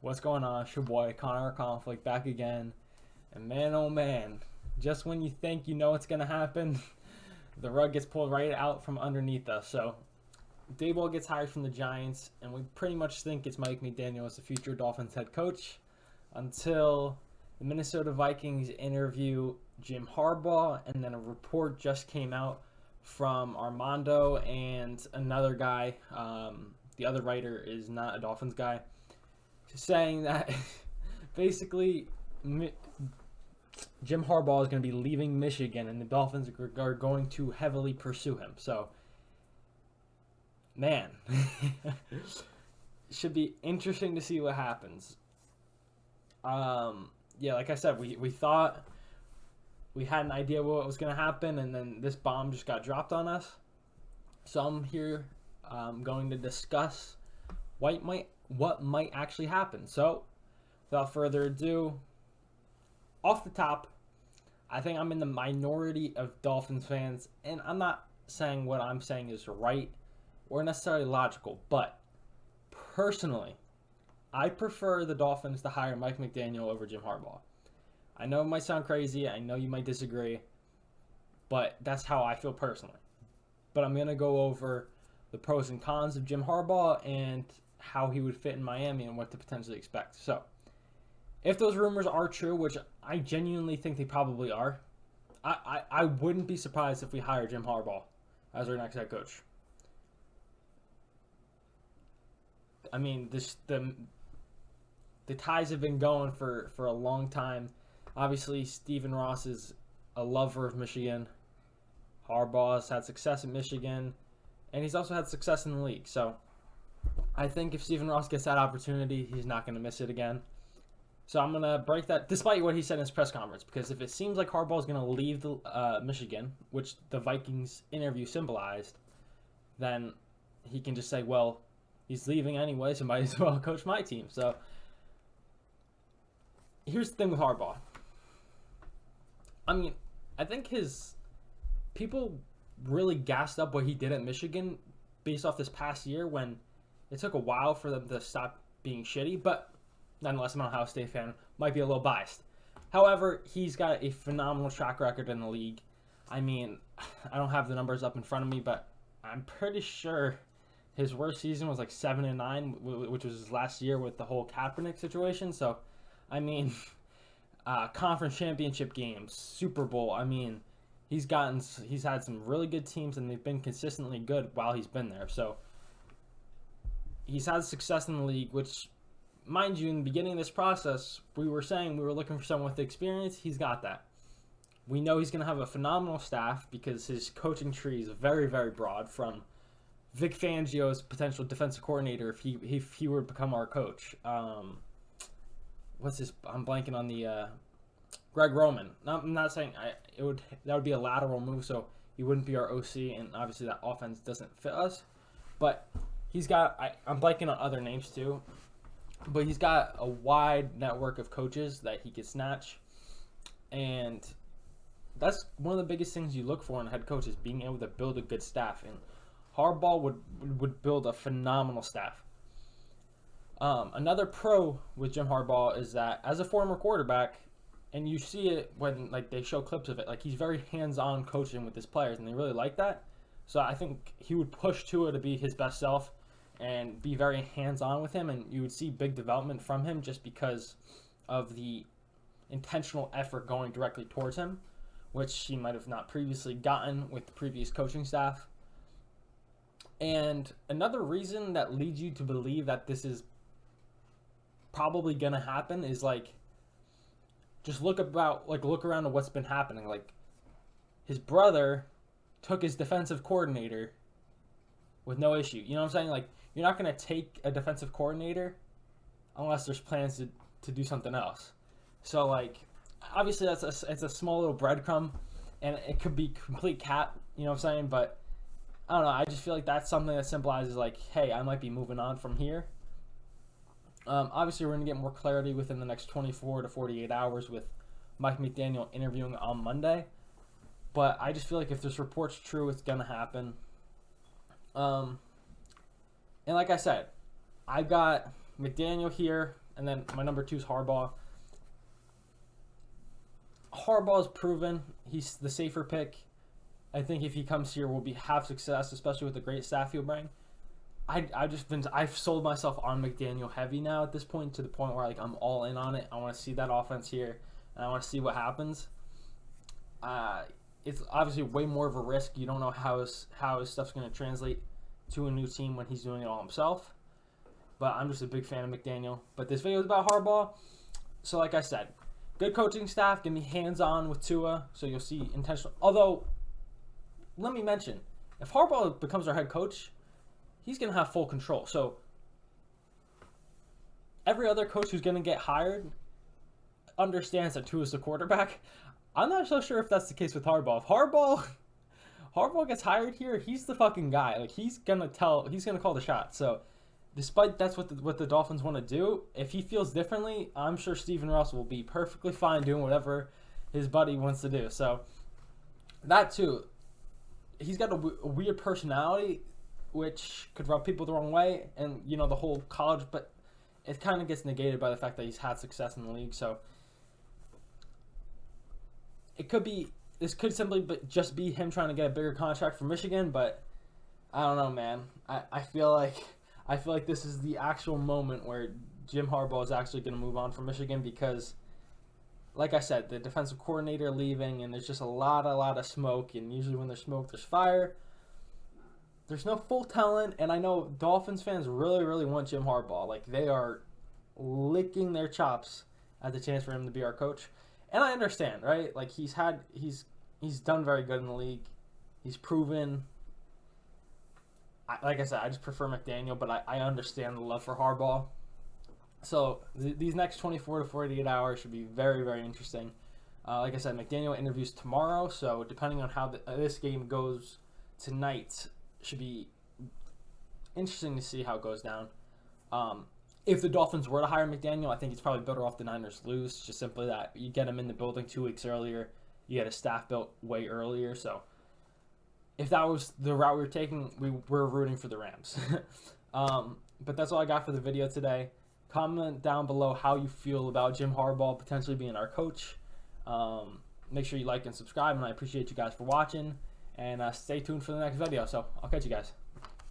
What's going on? It's your boy Connor Conflict back again. And man, oh man, just when you think you know what's going to happen, the rug gets pulled right out from underneath us. So, Daboll gets hired from the Giants, and we pretty much think it's Mike McDaniel as the future Dolphins head coach until the Minnesota Vikings interview Jim Harbaugh, and then a report just came out from Armando and another guy. The other writer is not a Dolphins guy, saying that basically Jim Harbaugh is going to be leaving Michigan and the Dolphins are going to heavily pursue him. So, man, should be interesting to see what happens. Yeah, like I said, we thought we had an idea what was going to happen, and then this bomb just got dropped on us. So I'm here going to discuss what might actually happen. So, without further ado, off the top, I think I'm in the minority of Dolphins fans, and I'm not saying what I'm saying is right or necessarily logical, but personally, I prefer the Dolphins to hire Mike McDaniel over Jim Harbaugh. I know it might sound crazy, I know you might disagree, but that's how I feel personally. But I'm going to go over the pros and cons of Jim Harbaugh and how he would fit in Miami and what to potentially expect. So, if those rumors are true, which I genuinely think they probably are, I wouldn't be surprised if we hire Jim Harbaugh as our next head coach. I mean, the ties have been going for a long time. Obviously, Stephen Ross is a lover of Michigan. Harbaugh has had success in Michigan, and he's also had success in the league. So, I think if Stephen Ross gets that opportunity, he's not going to miss it again. So I'm going to break that, despite what he said in his press conference, because if it seems like Harbaugh is going to leave Michigan, which the Vikings interview symbolized, then he can just say, well, he's leaving anyway, so might as well coach my team. So here's the thing with Harbaugh. I mean, I think people really gassed up what he did at Michigan based off this past year when it took a while for them to stop being shitty, but nonetheless, I'm an Ohio State fan, might be a little biased. However, he's got a phenomenal track record in the league. I mean, I don't have the numbers up in front of me, but I'm pretty sure his worst season was like 7-9, which was his last year with the whole Kaepernick situation. So, I mean, conference championship games, Super Bowl. I mean, he's had some really good teams, and they've been consistently good while he's been there. So, he's had success in the league, which, mind you, in the beginning of this process, we were saying we were looking for someone with experience. He's got that. We know he's going to have a phenomenal staff because his coaching tree is very, very broad, from Vic Fangio's potential defensive coordinator if he were to become our coach. I'm blanking on the Greg Roman. I'm not saying that would be a lateral move, so he wouldn't be our OC, and obviously that offense doesn't fit us. But he's got I'm blanking on other names too. But he's got a wide network of coaches that he could snatch. And that's one of the biggest things you look for in a head coach, is being able to build a good staff. And Harbaugh would build a phenomenal staff. Another pro with Jim Harbaugh is that as a former quarterback, and you see it when they show clips of it, he's very hands-on coaching with his players, and they really like that. So I think he would push Tua to be his best self and be very hands-on with him, and you would see big development from him just because of the intentional effort going directly towards him, which he might have not previously gotten with the previous coaching staff. And another reason that leads you to believe that this is probably going to happen is just look around at what's been happening. His brother took his defensive coordinator with no issue. You know what I'm saying? You're not going to take a defensive coordinator unless there's plans to do something else. So, obviously it's a small little breadcrumb, and it could be complete cap, you know what I'm saying? But, I don't know, I just feel like that's something that symbolizes, hey, I might be moving on from here. Obviously, we're going to get more clarity within the next 24 to 48 hours with Mike McDaniel interviewing on Monday. But I just feel like if this report's true, it's going to happen. And like I said, I've got McDaniel here, and then my number 2 is Harbaugh. Harbaugh's proven he's the safer pick. I think if he comes here, we'll have success, especially with the great staff he'll bring. I've sold myself on McDaniel heavy now at this point, to the point where like I'm all in on it. I want to see that offense here, and I want to see what happens. It's obviously way more of a risk. You don't know how his stuff's going to translate to a new team when he's doing it all himself. But I'm just a big fan of McDaniel. But this video is about Harbaugh. So like I said, good coaching staff, give me hands-on with Tua, so you'll see intentional. Although, let me mention, if Harbaugh becomes our head coach, he's going to have full control. So every other coach who's going to get hired understands that Tua is the quarterback. I'm not so sure if that's the case with Harbaugh. If Harbaugh gets hired here, he's the fucking guy. Like, he's gonna call the shot. So despite that's what the Dolphins want to do, if he feels differently, I'm sure Stephen Russell will be perfectly fine doing whatever his buddy wants to do. So that too, he's got a weird personality, which could rub people the wrong way, and you know, the whole college, but it kind of gets negated by the fact that he's had success in the league. So this could simply just be him trying to get a bigger contract from Michigan, but I don't know, man. I feel like this is the actual moment where Jim Harbaugh is actually going to move on from Michigan, because, like I said, the defensive coordinator leaving, and there's just a lot of smoke, and usually when there's smoke, there's fire. There's no full talent, and I know Dolphins fans really, really want Jim Harbaugh. Like, they are licking their chops at the chance for him to be our coach. And I understand, right? Like, he's done very good in the league. He's proven. Like I said, I just prefer McDaniel, but I understand the love for Harbaugh. So these next 24 to 48 hours should be very, very interesting. Like I said, McDaniel interviews tomorrow, so depending on how this game goes tonight, should be interesting to see how it goes down. If the Dolphins were to hire McDaniel, I think it's probably better off the Niners lose. Just simply that you get him in the building 2 weeks earlier, you get a staff built way earlier. So if that was the route we were taking, we're rooting for the Rams. But that's all I got for the video today. Comment down below how you feel about Jim Harbaugh potentially being our coach. Make sure you like and subscribe, and I appreciate you guys for watching. And stay tuned for the next video. So I'll catch you guys.